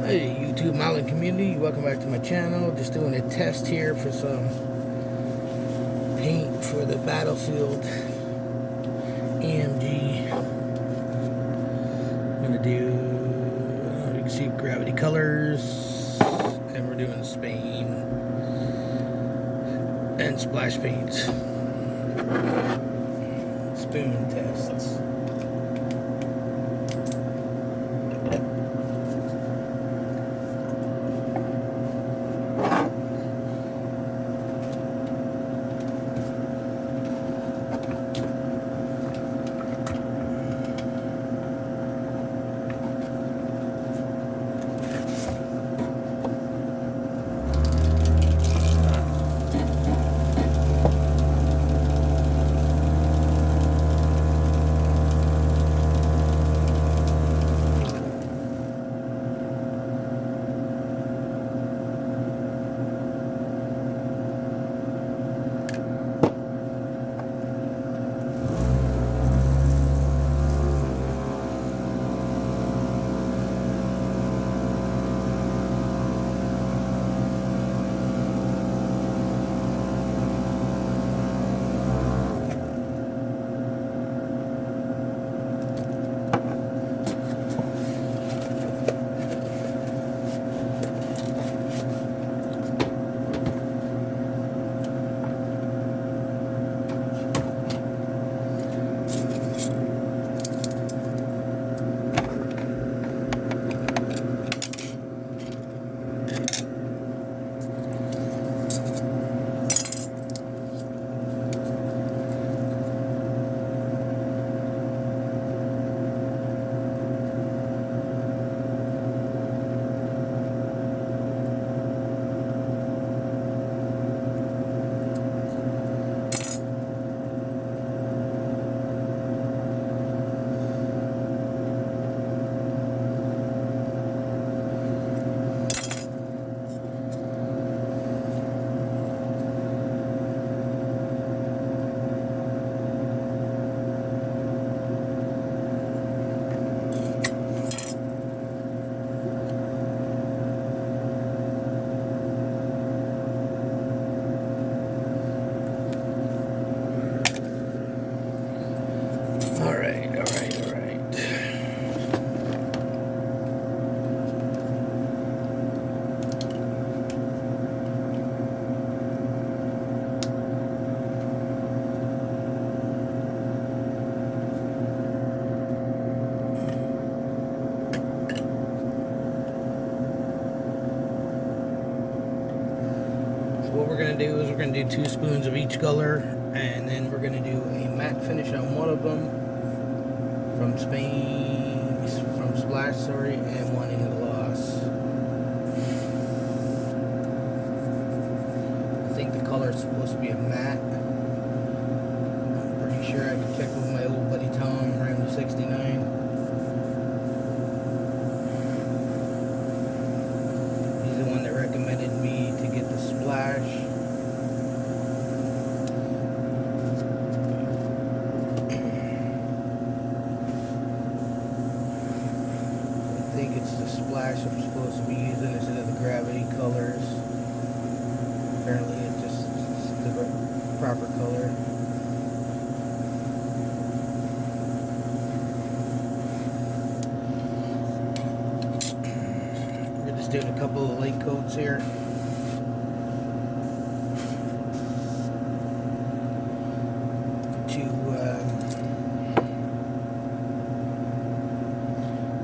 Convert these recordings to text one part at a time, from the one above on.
Hey YouTube modeling community, welcome back to my channel. Just doing a test here for some paint for the Battlefield AMG. I'm gonna do, you can see gravity colors, and we're doing Spain and splash paints. Spoon tests. What we're going to do is we're going to do 2 spoons of each color, and then we're going to do a matte finish on one of them from Splash, and one in the gloss. I think the color is supposed to be a matte. I'm pretty sure I can check with my old buddy Tom, Ram 69. He's the one that recommended me to get the Splash. I think it's the Splash I'm supposed to be using instead of the gravity colors. Apparently it's just the proper color. We're just doing a couple of light coats here.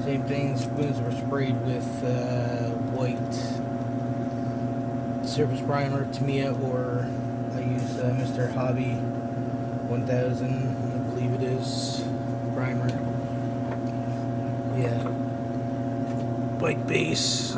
Same thing, spoons were sprayed with white surface primer, Tamiya, or I use Mr. Hobby 1000, I believe it is, primer. Yeah, white base.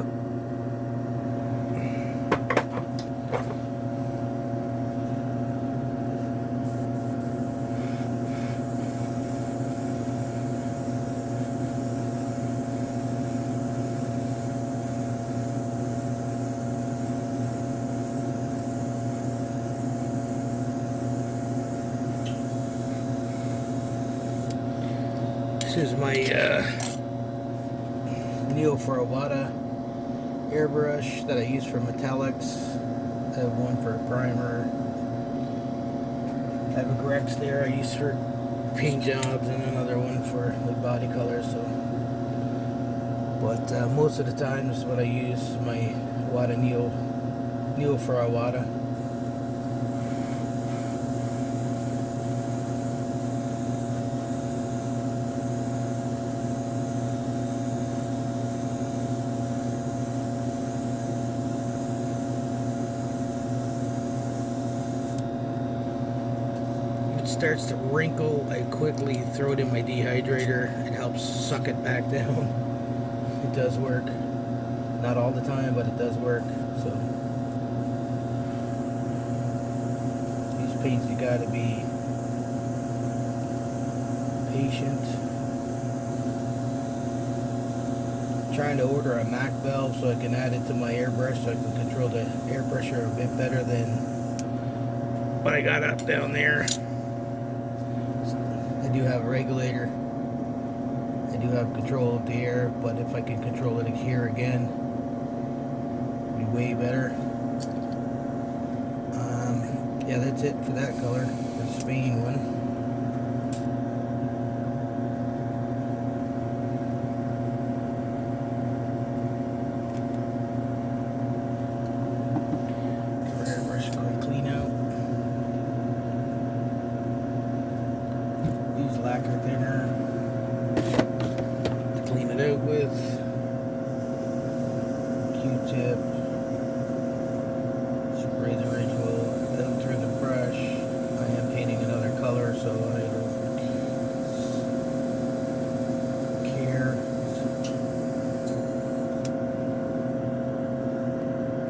This is my Neo for Awada airbrush that I use for metallics. I have one for primer. I have a Grex there I use for paint jobs, and another one for like body colors. So, but most of the time, this is what I use, my Wada Neo for our Wada. Starts to wrinkle, I quickly throw it in my dehydrator. It helps suck it back down. It does work. Not all the time, but it does work. So these paints, you gotta be patient. I'm trying to order a Mac valve so I can add it to my airbrush, so I can control the air pressure a bit better than what I got up down there. I do have a regulator. I do have control of the air, but if I can control it here again, it'd be way better. Yeah, that's it for that color, the Spain one. Airbrush, quick clean out. Use lacquer thinner to clean it out with. Q-tip. Spray the residual out through the brush. I am painting another color, so I don't care.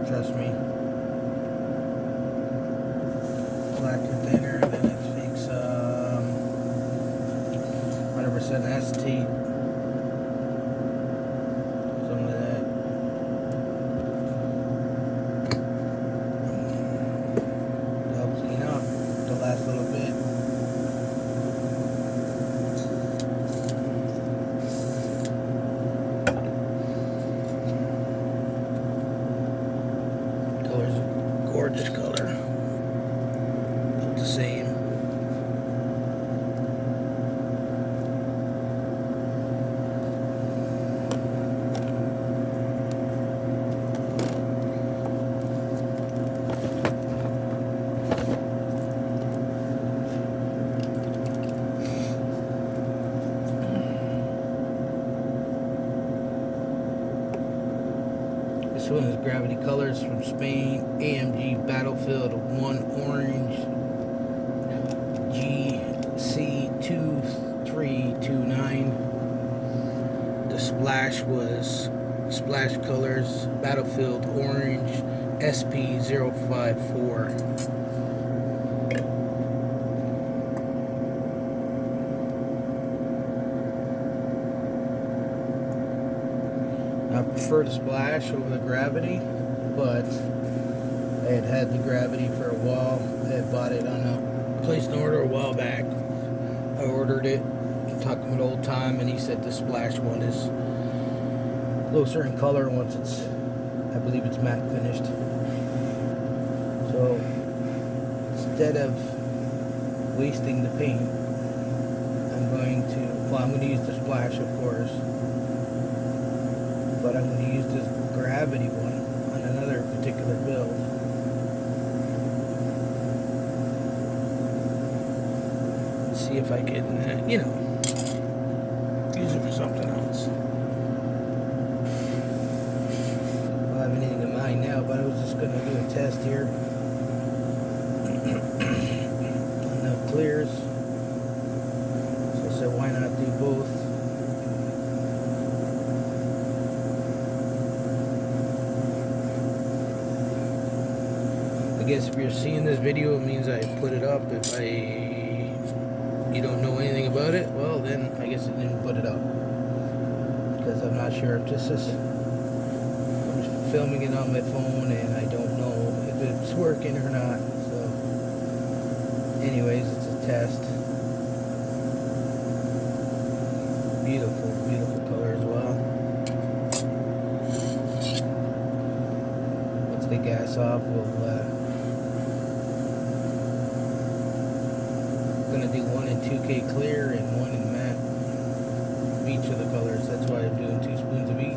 Trust me. Lacquer thinner, then it takes 100% acetate, some of that. Help clean up the last little bit. Color's a gorgeous color. About the same. This one is Gravity Colors from Spain, AMG Battlefield 1 Orange GC2329. The splash was Splash Colors Battlefield Orange SP054. I prefer the splash over the gravity, but I had the gravity for a while. I had bought it on a placed an order a while back. I ordered it, talked to him an old time, and he said the splash one is a little certain color once it's, I believe it's matte finished. So instead of wasting the paint, I'm going to use the splash, of course. But I'm going to use this gravity one on another particular build. See if I can, use it for something else. I don't have anything in mind now, but I was just going to do a test here. Enough clears. So I said, why not do both? I guess if you're seeing this video, it means I put it up. If you don't know anything about it, well then I guess I didn't put it up, because I'm not sure if this is, I'm just filming it on my phone and I don't know if it's working or not. So anyways, it's a test. Beautiful, beautiful color as well. this off, we'll gonna do one in 2K clear and one in matte of each of the colors. That's why I'm doing 2 spoons of each.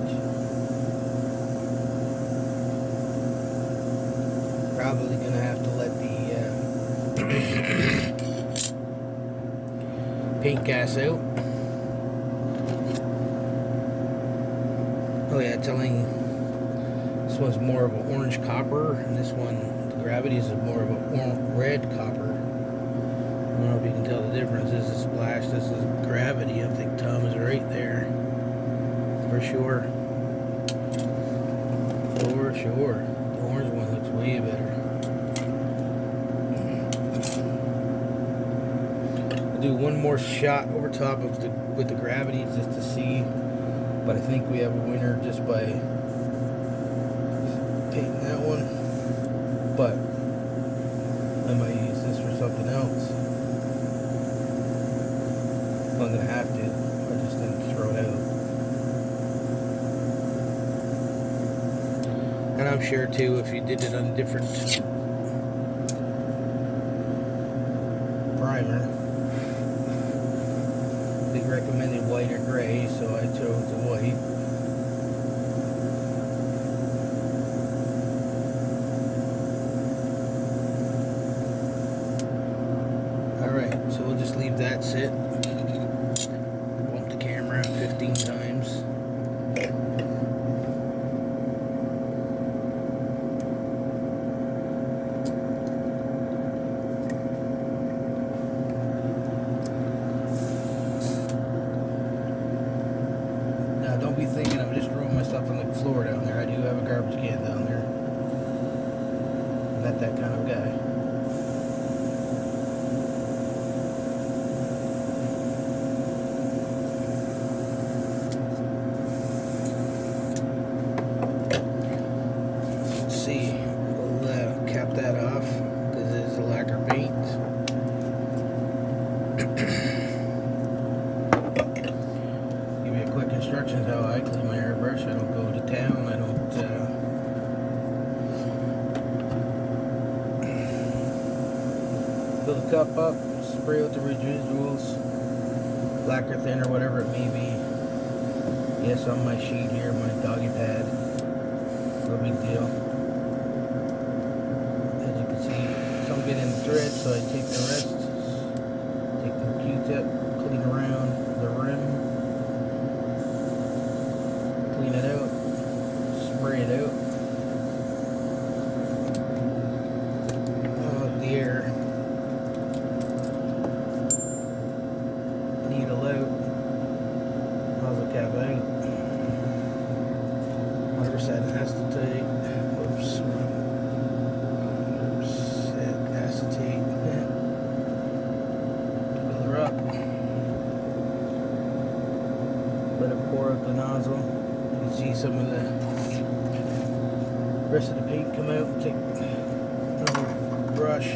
Probably gonna have to let the paint gas out. Oh yeah, telling this one's more of an orange copper, and this one, the Gravity, is more of a red copper. I don't know if you can tell the difference. This is Splash, this is Gravity. I think Tom is right there. For sure. For sure. The orange one looks way better. I'll do one more shot over top of with the Gravity just to see. But I think we have a winner just by painting that one. But I might use this for something else. I'm gonna have to. I just didn't throw it out. And I'm sure too, if you did it on a different primer, they recommended white or gray, so I chose the white. Alright, so we'll just leave that sit. Bump the camera 15 times. Don't be thinking I'm just throwing my stuff on the floor down there. I do have a garbage can down there. I'm not that kind of guy. Let's see. We'll cap that off because it is a lacquer paint. Quick instructions how I clean my airbrush. I don't go to town. I don't fill the cup up, spray out the residuals, lacquer thin or whatever it may be. Yes, on my sheet here, my doggy pad. No big deal. As you can see, some get in the thread, so I take the rest, take the Q-tip, clean around the rim. Clean it out, spray it out, out the air, needle out, nozzle cap out, whatever side acetate, oops, acetate, fill her up, let it pour out the nozzle. See some of the rest of the paint come out. Take another brush,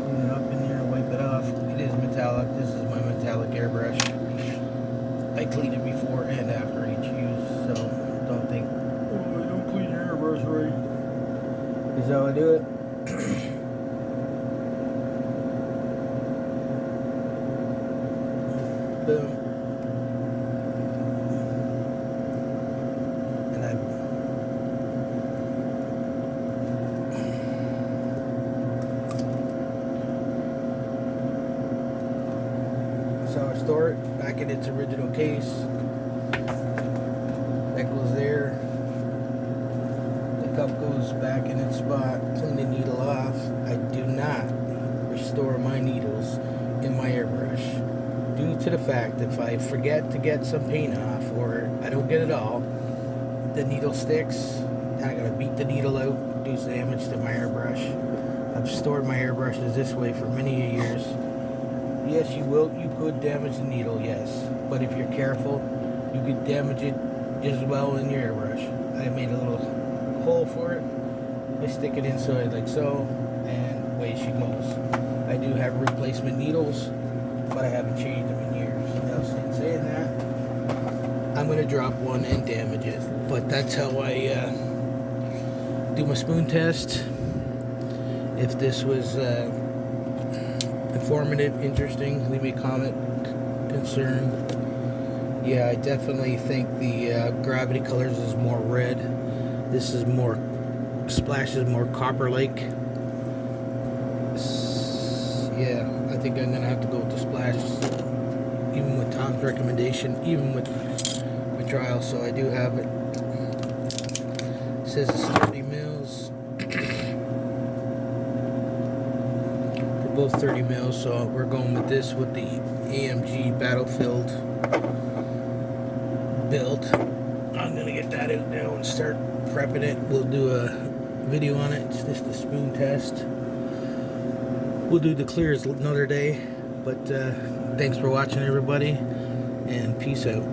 clean it up in there, wipe it off. It is metallic. This is my metallic airbrush. I clean it before and after each use, so don't think, oh, I don't clean your airbrush right. This is how I do it. Boom. So I store it back in its original case. That goes there. The cup goes back in its spot. Clean the needle off. I do not restore my needles in my airbrush due to the fact if I forget to get some paint off or I don't get it all, the needle sticks and I gotta beat the needle out, do some damage to my airbrush. I've stored my airbrushes this way for many years. Yes, you could damage the needle, yes. But if you're careful, you could damage it just as well in your airbrush. I made a little hole for it. I stick it inside like so, and away she goes. I do have replacement needles, but I haven't changed them in years. Now, in saying that, I'm going to drop one and damage it. But that's how I do my spoon test. If this was informative, interesting, leave me a comment. Concern. Yeah, I definitely think the Gravity Colors is more red. This is more, splashes more copper-like. Yeah, I think I'm gonna have to go with the splash, even with Tom's recommendation, even with my trial. So I do have it. It says it's 30 mils. They're both 30 mils, so we're going with this with the AMG Battlefield build. I'm gonna get that out now and start prepping it. We'll do a video on it. It's just a spoon test. We'll do the clears another day, but thanks for watching, everybody, and peace out.